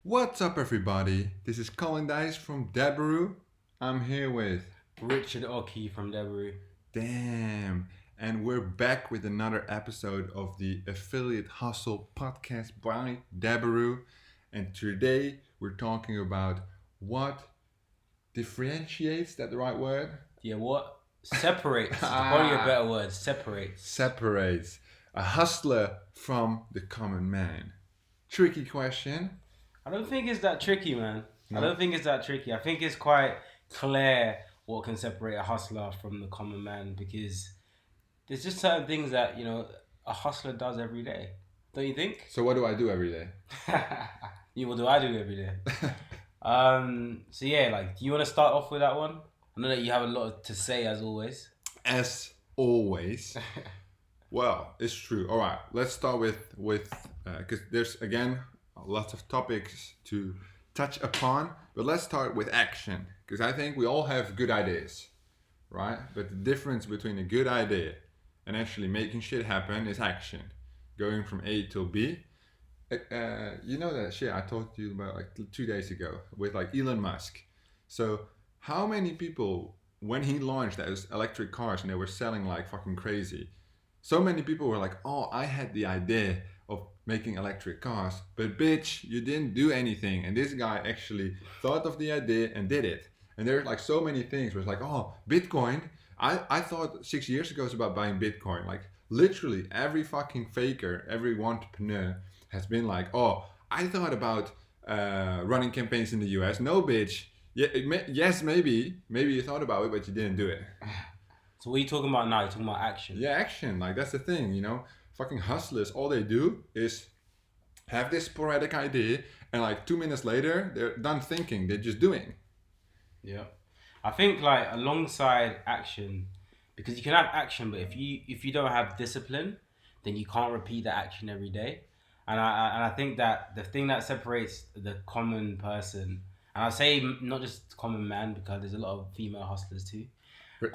What's up, everybody? This is Colin Dijs from Debaru. I'm here with Richard Oki from Debaru. Damn, and we're back with another episode of the Affiliate Hustle podcast by Debaru. And today we're talking about what differentiates, that the right word? Yeah, what separates? Probably a better word. Separates a hustler from the common man. Tricky question. I don't think it's that tricky, man. No? I don't think it's that tricky. I think it's quite clear what can separate a hustler from the common man, because there's just certain things that a hustler does every day. Don't you think? So what do I do every day? What do I do every day? So yeah, do you want to start off with that one? I know that you have a lot to say, as always. As always. Well, it's true. All right, let's start with because there's again lots of topics to touch upon, but let's start with action, because I think we all have good ideas, right? But the difference between a good idea and actually making shit happen is action, going from A to B. You know that shit I talked to you about 2 days ago with Elon Musk. So how many people, when he launched those electric cars and they were selling like fucking crazy, so many people were like, oh, I had the idea of making electric cars, but bitch, you didn't do anything. And this guy actually thought of the idea and did it. And there's so many things where it's oh, Bitcoin. I thought 6 years ago it was about buying Bitcoin. Literally every fucking faker, every entrepreneur has been oh, I thought about running campaigns in the US. No, bitch. Yeah, yes, maybe you thought about it, but you didn't do it. So what are you talking about now? You're talking about action. Yeah, action. That's the thing, Fucking hustlers, all they do is have this sporadic idea, and 2 minutes later, they're done thinking. They're just doing. Yeah. I think alongside action, because you can have action, but if you don't have discipline, then you can't repeat that action every day. And I think that the thing that separates the common person, and I say not just common man, because there's a lot of female hustlers too.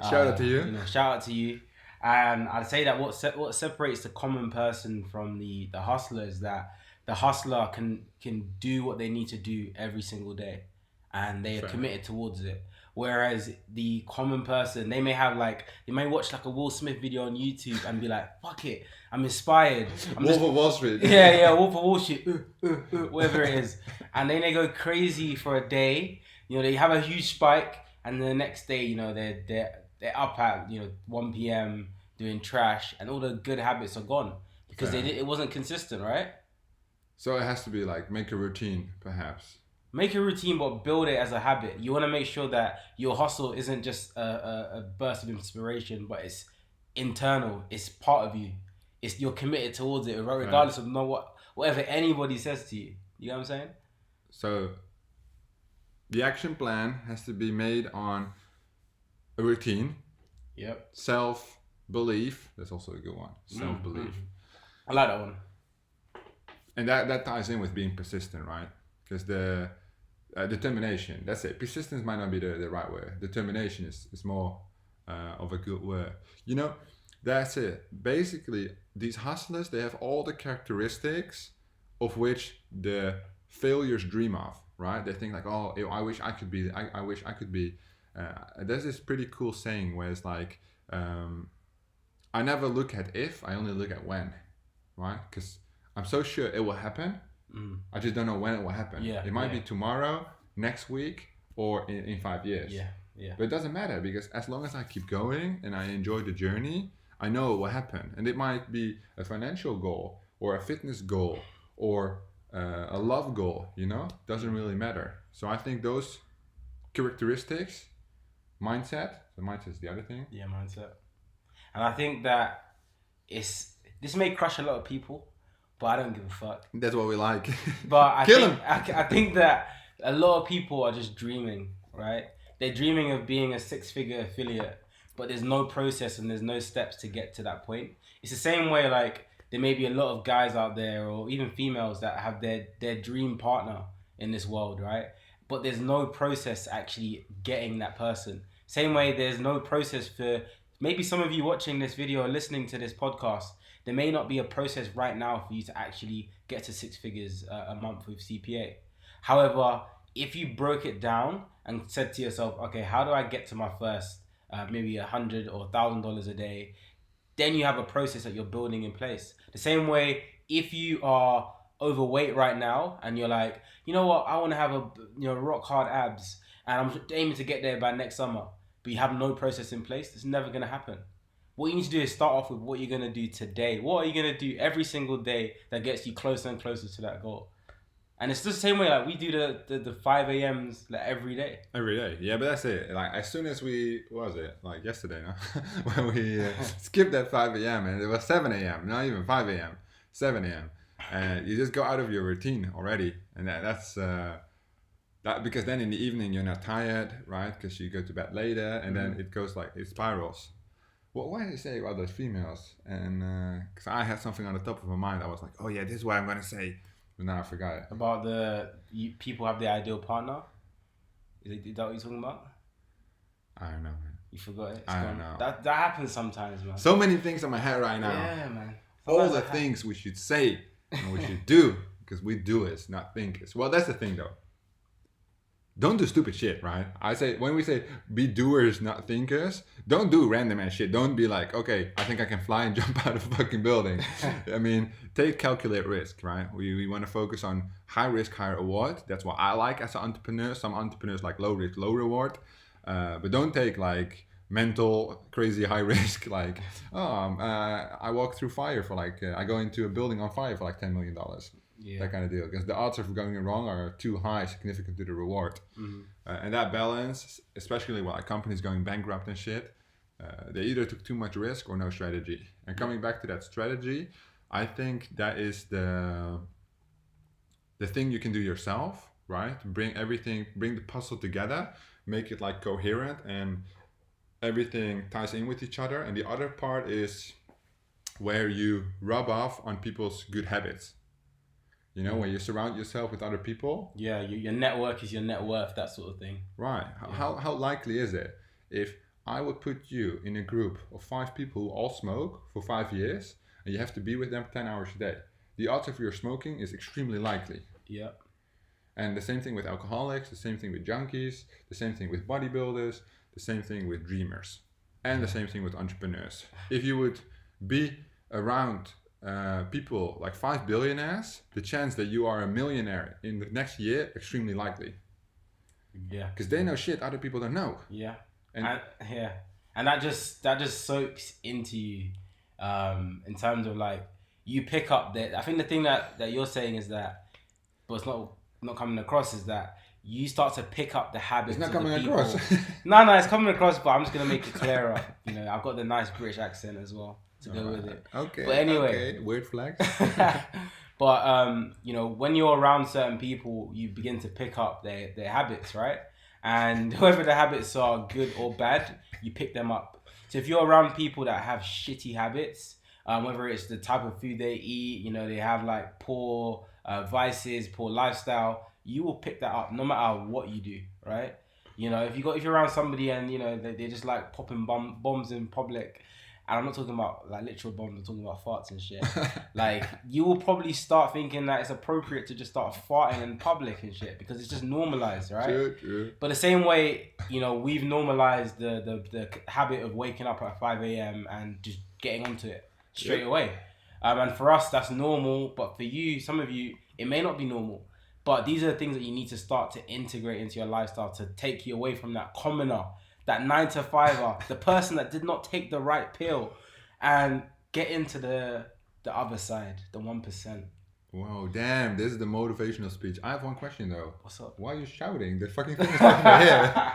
Shout out to you. Shout out to you. And I'd say that what separates the common person from the hustler is that the hustler can do what they need to do every single day, and they are committed towards it. Whereas the common person, they may have they may watch a Will Smith video on YouTube and be like, fuck it, I'm inspired. Wolf of Wall Street. Yeah, Wolf of Wall Street, whatever it is. And then they go crazy for a day. They have a huge spike, and the next day, they're up at 1 p.m. doing trash, and all the good habits are gone because it wasn't consistent, right? So it has to be make a routine, perhaps. Make a routine, but build it as a habit. You want to make sure that your hustle isn't just a burst of inspiration, but it's internal. It's part of you. You're committed towards it, regardless of whatever anybody says to you. You know what I'm saying? So the action plan has to be made on a routine. Yep. Self-belief. That's also a good one. Self-belief. Mm-hmm. I like that one. And that ties in with being persistent, right? Because the determination, that's it. Persistence might not be the right word. Determination is more of a good word. That's it. Basically, these hustlers, they have all the characteristics of which the failures dream of, right? They think oh, I wish I could be. I wish I could be. There's this pretty cool saying where it's I never look at if, I only look at when, right? Because I'm so sure it will happen. I just don't know when it will happen. Yeah, it might be tomorrow, next week, or in 5 years. Yeah. But it doesn't matter, because as long as I keep going and I enjoy the journey, I know it will happen. And it might be a financial goal or a fitness goal or a love goal, doesn't really matter. So I think those characteristics, mindset. So mindset is the other thing. Yeah, mindset. And I think that this may crush a lot of people, but I don't give a fuck. That's what we like. But I think that a lot of people are just dreaming, right? They're dreaming of being a 6-figure affiliate, but there's no process and there's no steps to get to that point. It's the same way there may be a lot of guys out there, or even females, that have their dream partner in this world, right? But there's no process actually getting that person. Same way there's no process for maybe some of you watching this video or listening to this podcast. There may not be a process right now for you to actually get to 6 figures a month with CPA. However, if you broke it down and said to yourself, okay, how do I get to my first maybe $100 or $1,000 a day? Then you have a process that you're building in place. The same way, if you are overweight right now and you're like, you know what, I want to have rock hard abs and I'm aiming to get there by next summer, but you have no process in place, it's never going to happen. What you need to do is start off with what you're going to do today. What are you going to do every single day that gets you closer and closer to that goal? And it's the same way, like, we do the 5 a.m.s like every day. Every day, yeah, but that's it. Like, as soon as we, what was it, like yesterday, no? When we skipped that 5 a.m. and it was 7 a.m., not even 5 a.m., 7 a.m. And you just go out of your routine already. And that's, that because then in the evening you're not tired, right? Because you go to bed later and then it goes like, it spirals. Well, why did you say about those females? And because I had something on the top of my mind, I was like, oh yeah, this is what I'm going to say. But now I forgot it. About people have the ideal partner? Is that what you're talking about? I don't know, man. You forgot it? I don't know. That happens sometimes, man. So many things in my head right now. Yeah, man. All the things we should say and we should do, because we do it, not thinkers. Well, that's the thing though. Don't do stupid shit, right? I say, when we say be doers, not thinkers, don't do random ass shit. Don't be like, okay, I think I can fly and jump out of a fucking building. I mean, calculate risk, right? We want to focus on high risk, high reward. That's what I like as an entrepreneur. Some entrepreneurs like low risk, low reward. But don't take like mental, crazy high risk, like, I walk through fire for like, I go into a building on fire for like $10 million. Yeah. That kind of deal, because the odds of going wrong are too high, significant to the reward. And that balance, especially while a company's going bankrupt and shit, they either took too much risk or no strategy. And coming back to that strategy, I think that is the thing you can do yourself, right? Bring the puzzle together, make it like coherent, and everything ties in with each other. And the other part is where you rub off on people's good habits. You know, when you surround yourself with other people. Yeah, your network is your net worth, that sort of thing. Right. Yeah. How likely is it if I would put you in a group of 5 people who all smoke for 5 years and you have to be with them 10 hours a day? The odds of your smoking is extremely likely. Yeah. And the same thing with alcoholics, the same thing with junkies, the same thing with bodybuilders, the same thing with dreamers, and the same thing with entrepreneurs. If you would be around people like 5 billionaires, the chance that you are a millionaire in the next year, extremely likely. Yeah. Because they know shit other people don't know. Yeah. And that just soaks into you, in terms of like, you pick up that. I think the thing that you're saying is that, but it's not coming across, is that you start to pick up the habits. It's not coming of the across. No, it's coming across, but I'm just gonna make it clearer. You know, I've got the nice British accent as well to go with it. Okay. But anyway, weird flex. But you know, when you're around certain people, you begin to pick up their habits, right? And whether the habits are good or bad, you pick them up. So if you're around people that have shitty habits, whether it's the type of food they eat, you know, they have like poor vices, poor lifestyle, you will pick that up no matter what you do, right? You know, if you're around somebody and you know they just like popping bombs in public, and I'm not talking about like literal bombs, I'm talking about farts and shit. Like, you will probably start thinking that it's appropriate to just start farting in public and shit because it's just normalized, right? True. But the same way, you know, we've normalized the habit of waking up at 5 a.m. and just getting onto it straight away. And for us, that's normal. But for you, some of you, it may not be normal. But these are the things that you need to start to integrate into your lifestyle to take you away from that commoner, that 9-to-5er, the person that did not take the right pill, and get into the other side, the 1%. Whoa, damn, this is the motivational speech. I have one question though. What's up? Why are you shouting? The fucking thing is over here.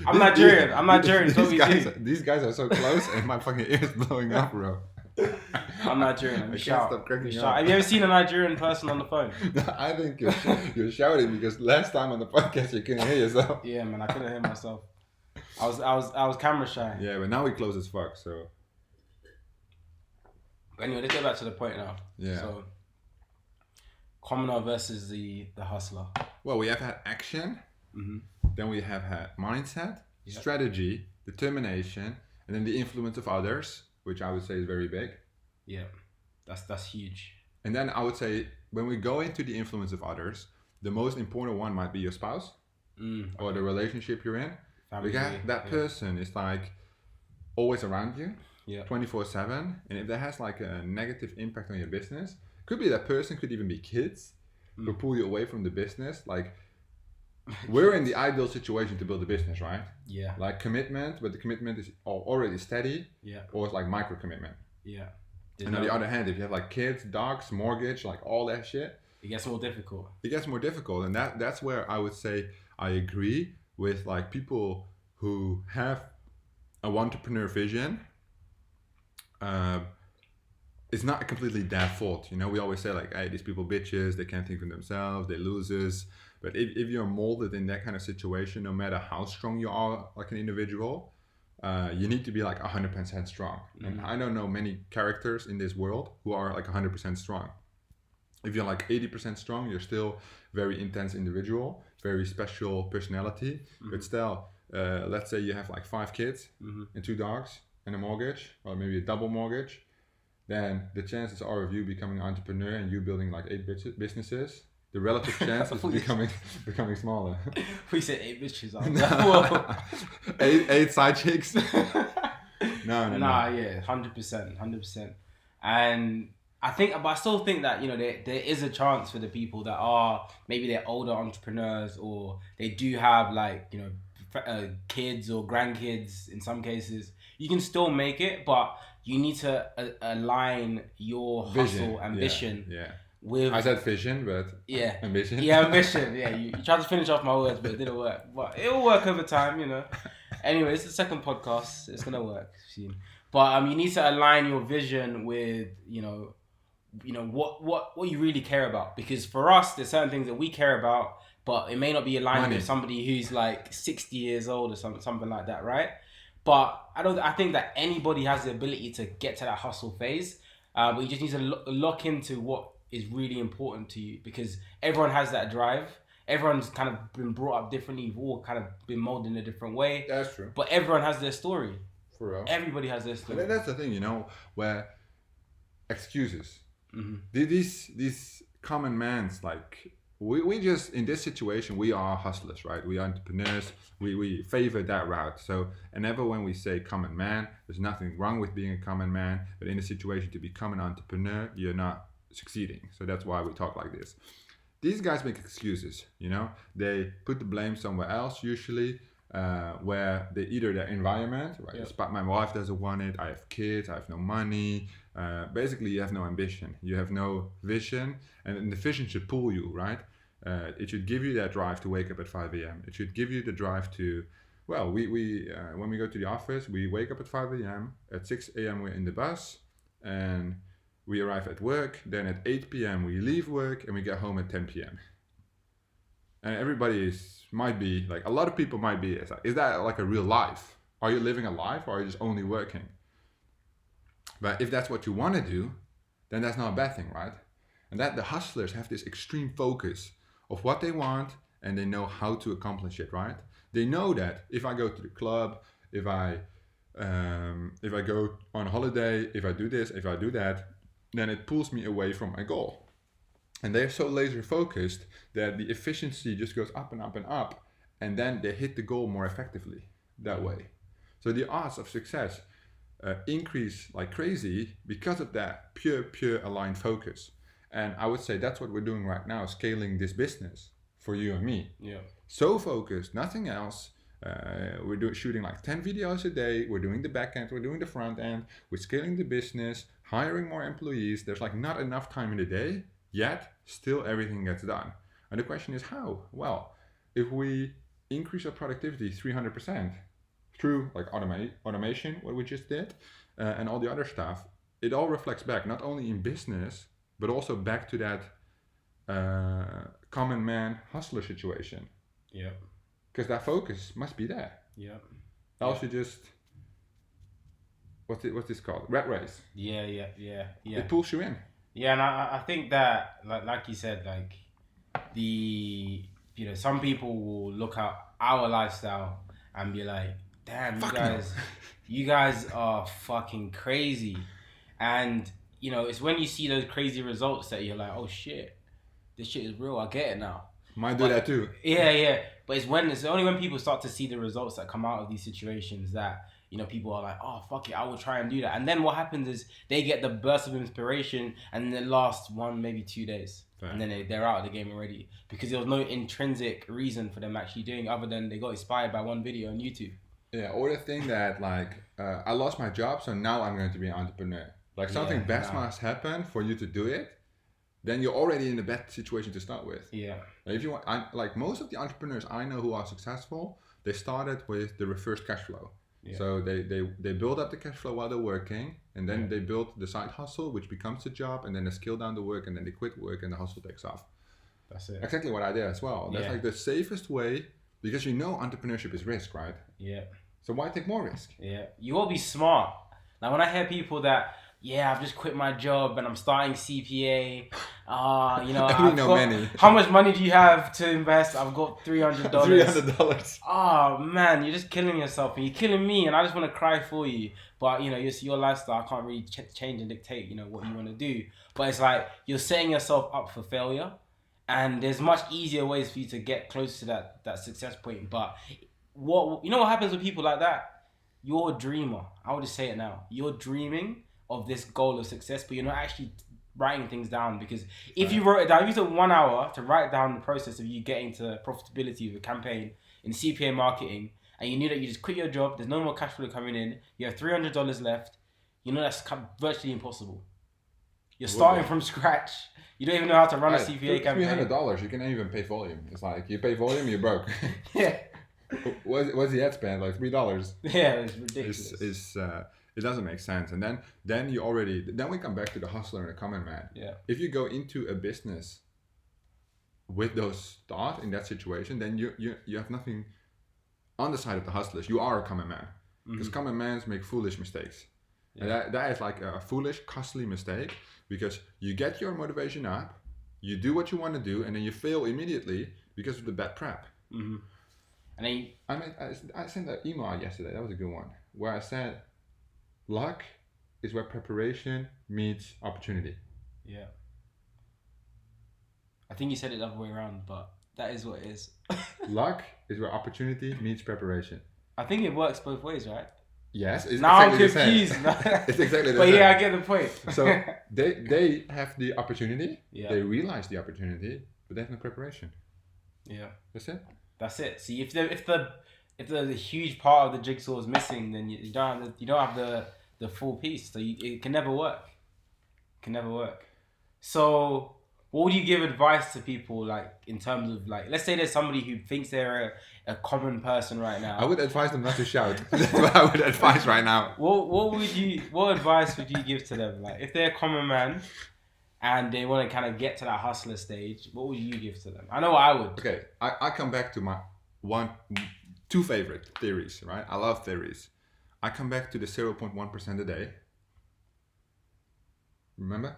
I'm Nigerian. These guys are so close and my fucking ears blowing up, bro. I'm Nigerian. I can't stop cracking up. Have you ever seen a Nigerian person on the phone? No, I think you're shouting because last time on the podcast you couldn't hear yourself. Yeah, man, I couldn't hear myself. I was camera shy. Yeah, but now we close as fuck, so. Anyway, let's get back to the point now. Yeah. So, commoner versus the hustler. Well, we have had action. Mm-hmm. Then we have had mindset, strategy, determination, and then the influence of others, which I would say is very big. Yeah, that's huge. And then I would say when we go into the influence of others, the most important one might be your spouse or the relationship you're in. Family, Because that person is like always around you, 24/7, and if that has like a negative impact on your business, could be that person, could even be kids who pull you away from the business. Like, we're in the ideal situation to build a business, right? Yeah. Like commitment, but the commitment is already steady. Yeah. Or it's like micro commitment. Yeah. And on the other hand, if you have like kids, dogs, mortgage, like all that shit, it gets more difficult. It gets more difficult, and that's where I would say I agree with like people who have a entrepreneur vision. It's not completely their fault, you know. We always say like, hey, these people bitches, they can't think for themselves, they losers. But if you're molded in that kind of situation, no matter how strong you are like an individual, you need to be like 100% strong. And I don't know many characters in this world who are like 100% strong. If you're like 80% strong, you're still very intense individual, very special personality. But still, let's say you have like 5 kids and 2 dogs and a mortgage, or maybe a double mortgage, then the chances are of you becoming an entrepreneur and you building like 8 businesses, the relative chance is becoming smaller. We said 8 bitches. 8 side chicks. No. Yeah, 100%. And I still think that, you know, there is a chance for the people that are, maybe they're older entrepreneurs, or they do have like, you know, kids or grandkids in some cases. You can still make it, but you need to align your hustle, ambition. Yeah. With, I said vision, but ambition. Yeah, ambition. Yeah, you tried to finish off my words, but it didn't work. But it will work over time, you know. Anyway, it's the second podcast. It's gonna work soon. But you need to align your vision with, you know what you really care about. Because for us, there's certain things that we care about, but it may not be aligned with somebody who's like 60 years old or something like that, right? But I think that anybody has the ability to get to that hustle phase. But you just need to look into what is really important to you, because everyone has that drive. Everyone's kind of been brought up differently. You've all kind of been molded in a different way. That's true. But everyone has their story. For real. Everybody has their story. And that's the thing, you know, where excuses. These common mans, like, we just, in this situation, we are hustlers, right? We are entrepreneurs. We favor that route. So, and never when we say common man, there's nothing wrong with being a common man. But in a situation to become an entrepreneur, you're not succeeding. So that's why we talk like this. These guys make excuses, you know. They put the blame somewhere else, usually, where they either their environment, right? Yep. But my wife doesn't want it. I have kids. I have no money. Basically, you have no ambition. You have no vision, and the vision should pull you, right? It should give you that drive to wake up at 5 a.m. It should give you the drive to, well, we when we go to the office, we wake up at 5 a.m. At 6 a.m. we're in the bus, and we arrive at work. Then at 8 p.m. we leave work, and we get home at 10 p.m. And everybody might be like, a lot of people might be, is that like a real life? Are you living a life, or are you just only working? But if that's what you want to do, then that's not a bad thing, right? And that the hustlers have this extreme focus of what they want, and they know how to accomplish it, right? They know that if I go to the club, if I go on holiday, if I do this, if I do that, then it pulls me away from my goal. And they're so laser focused that the efficiency just goes up and up and up, and then they hit the goal more effectively that way. So the odds of success increase like crazy because of that pure aligned focus. And I would say that's what we're doing right now, scaling this business for you and me. Yeah. So focused, nothing else. We're shooting like 10 videos a day. We're doing the back end, we're doing the front end, we're scaling the business, hiring more employees. There's like not enough time in the day, yet still everything gets done. And the question is how? Well, if we increase our productivity 300% through like automation, what we just did, and all the other stuff, it all reflects back, not only in business, but also back to that common man hustler situation. Yeah. Because that focus must be there. Yeah. Else you just, what's this called? Rat race. Yeah. It pulls you in. Yeah, and I think that, like you said, like some people will look at our lifestyle and be like, damn, you guys are fucking crazy. And, you know, it's when you see those crazy results that you're like, oh shit, this shit is real, I get it now. Might do that too. Yeah. But it's only when people start to see the results that come out of these situations that, you know, people are like, oh, fuck it, I will try and do that. And then what happens is they get the burst of inspiration and it lasts 1, maybe 2 days. Fair. And then they're out of the game already because there was no intrinsic reason for them actually doing it other than they got inspired by one video on YouTube. Yeah, or the thing that like, I lost my job, so now I'm going to be an entrepreneur. Like something best must happen for you to do it. Then you're already in a bad situation to start with. Yeah. If you want, like most of the entrepreneurs I know who are successful, they started with the reverse cash flow. Yeah. So they build up the cash flow while they're working, and then they build the side hustle, which becomes the job, and then they scale down the work, and then they quit work, and the hustle takes off. That's it. Exactly what I did as well. That's like the safest way, because you know entrepreneurship is risk, right? Yeah. So why take more risk? Yeah. You will be smart. Like when I hear people that, I've just quit my job and I'm starting CPA. You know, many. How much money do you have to invest? I've got $300. $300. Oh man, you're just killing yourself and you're killing me, and I just want to cry for you. But you know, it's your lifestyle. I can't really change and dictate, you know, what you want to do. But it's like you're setting yourself up for failure, and there's much easier ways for you to get close to that success point. But what happens with people like that? You're a dreamer. I would just say it now. You're dreaming of this goal of success, but you're not actually writing things down, because if you wrote it down, if you took 1 hour to write down the process of you getting to profitability of a campaign in CPA marketing, and you knew that you just quit your job, there's no more cash flow coming in, you have $300 left, you know that's virtually impossible. You're starting from scratch. You don't even know how to run a CPA campaign. $300, you can't even pay volume. It's like you pay volume, you're broke. Yeah. What's the ad spend? Like $3. Yeah, it's ridiculous. It doesn't make sense. And then we come back to the hustler and the common man. Yeah. If you go into a business with those thoughts in that situation, then you have nothing on the side of the hustlers. You are a common man. Because common men make foolish mistakes. Yeah. And that is like a foolish, costly mistake, because you get your motivation up, you do what you want to do, and then you fail immediately because of the bad prep. Mm-hmm. And I sent an email out yesterday. That was a good one, where I said, luck is where preparation meets opportunity. Yeah. I think you said it the other way around, but that is what it is. Luck is where opportunity meets preparation. I think it works both ways, right? Yes. It's now exactly I'm confused. It's exactly the but same. Yeah, I get the point. So they have the opportunity. Yeah. They realize the opportunity, but they have no preparation. Yeah. That's it. See, if the huge part of the jigsaw is missing, then you don't have the full piece. So it can never work. So what would you give advice to people, like, in terms of, like, let's say there's somebody who thinks they're a common person right now. I would advise them not to shout. That's what I would advise right now. What advice would you give to them? Like, if they're a common man and they want to kind of get to that hustler stage, what would you give to them? I know what I would. Okay, I come back to my two favorite theories, right? I love theories. I come back to the 0.1% a day. Remember?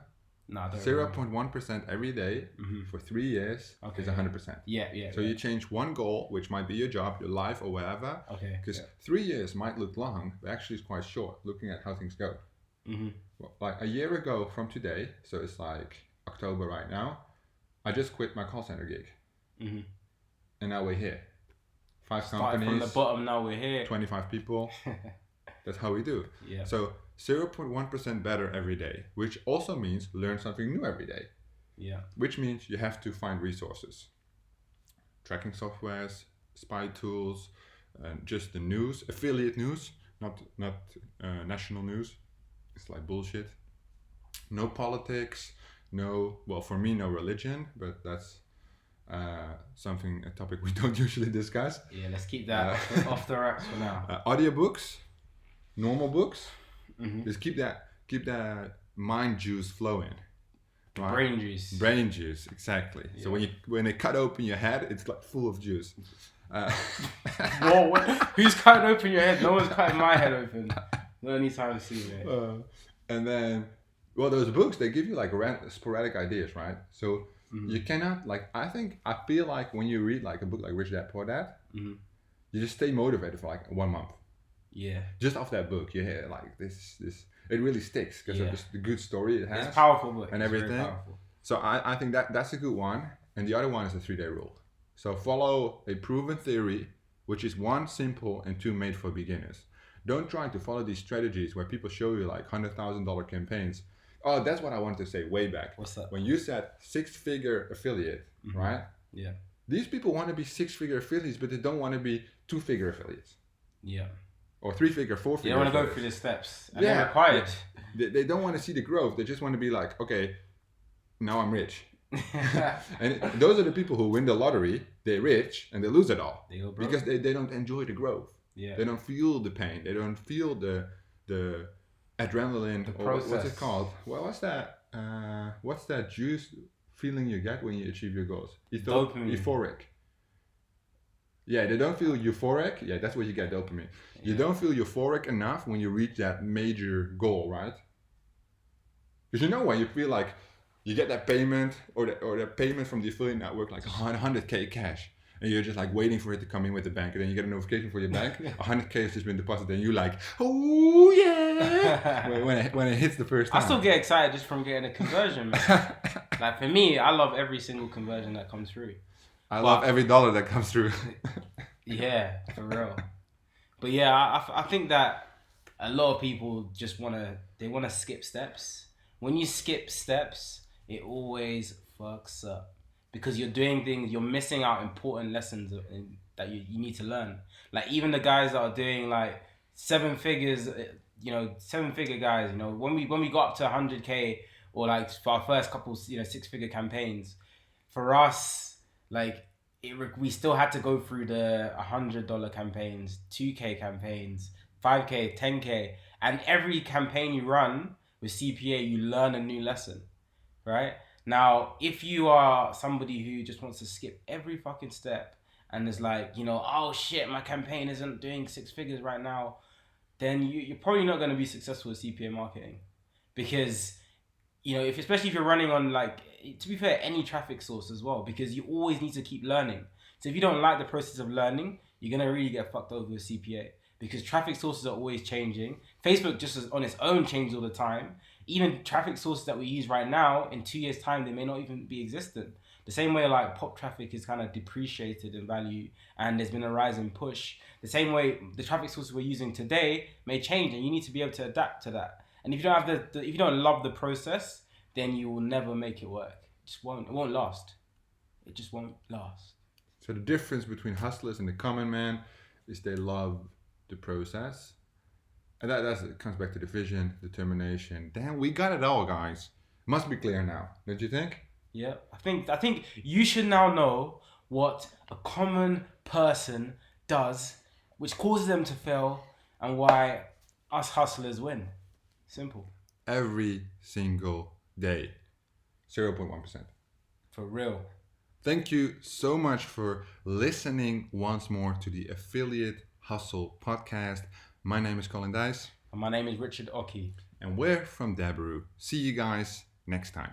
No, I don't 0.1% every day for 3 years is 100%. Yeah. So you change one goal, which might be your job, your life, or whatever. Okay. Because 3 years might look long, but actually it's quite short, looking at how things go. Mm-hmm. Well, like a year ago from today, so it's like October right now, I just quit my call center gig. Mm-hmm. And now we're here. 5 Started companies. From the bottom, now we're here. 25 people. That's how we do. Yeah. So 0.1% better every day, which also means learn something new every day. Yeah. Which means you have to find resources. Tracking softwares, spy tools, just the news, affiliate news, not national news. It's like bullshit. No politics, for me, no religion, but that's a topic we don't usually discuss. Yeah, let's keep that off the racks for now. Audiobooks, normal books. Mm-hmm. Just keep that mind juice flowing. Right? Brain juice, exactly. Yeah. So when they cut open your head, it's like full of juice. Whoa, who's cutting open your head? No one's cutting my head open. No anytime soon, man. And then, those books, they give you like sporadic ideas, right? So you cannot, I feel like when you read like a book like Rich Dad Poor Dad, you just stay motivated for like 1 month. Yeah. Just off that book, you hear like this. It really sticks because of the good story has. It's a powerful book. And everything. So I think that's a good one. And the other one is the 3-day rule. So follow a proven theory, which is 1, simple, and 2, made for beginners. Don't try to follow these strategies where people show you like $100,000 campaigns. Oh, that's what I wanted to say way back. What's that? When you said 6-figure affiliate, right? Yeah. These people want to be 6-figure affiliates, but they don't want to be 2-figure affiliates. Yeah. Or 3-figure, 4-figure. They don't want to go through the steps. And they're required. They don't want to see the growth. They just want to be like, okay, now I'm rich. And those are the people who win the lottery, they're rich, and they lose it all. They go broke. Because they don't enjoy the growth. Yeah. They don't feel the pain. They don't feel the adrenaline. The or process. what's it called? Well, what's that juice feeling you get when you achieve your goals? Dopamine. Euphoric. Yeah, they don't feel euphoric. Yeah, that's what you get, dopamine. You don't feel euphoric enough when you reach that major goal, right? Because you know when you feel like you get that payment or the payment from the affiliate network, like 100K cash, and you're just like waiting for it to come in with the bank, and then you get a notification for your bank, 100K has just been deposited, and you're like, oh yeah, when it hits the first time. I still get excited just from getting a conversion, man. Like for me, I love every single conversion that comes through. I love every dollar that comes through. Yeah, for real. But yeah, I think that a lot of people just want to skip steps. When you skip steps, it always fucks up. Because you're doing things, you're missing out important lessons that you need to learn. Like even the guys that are doing like 7 figures, 7-figure guys, when we got up to 100K or like for our first couple, 6-figure campaigns, for us, like we still had to go through the $100 campaigns, 2K campaigns, 5K, 10K, and every campaign you run with CPA, you learn a new lesson, right? Now, if you are somebody who just wants to skip every fucking step and is like, oh shit, my campaign isn't doing 6 figures right now, then you're probably not going to be successful with CPA marketing. Because, especially if you're running on to be fair, any traffic source as well, because you always need to keep learning. So if you don't like the process of learning, you're going to really get fucked over with CPA. Because traffic sources are always changing. Facebook just on its own changes all the time. Even traffic sources that we use right now, in 2 years' time, they may not even be existent. The same way like pop traffic is kind of depreciated in value and there's been a rise in push. The same way the traffic sources we're using today may change, and you need to be able to adapt to that. And if you don't have if you don't love the process, then you will never make it work. It won't last. It just won't last. So the difference between hustlers and the common man is they love the process. And that comes back to the vision, determination. Damn, we got it all, guys. Must be clear now, don't you think? Yeah, I think you should now know what a common person does, which causes them to fail, and why us hustlers win. Simple. Every single day. 0.1%. For real. Thank you so much for listening once more to the Affiliate Hustle podcast. My name is Colin Dijs. And my name is Richard Oki. And we're from Deliveroo. See you guys next time.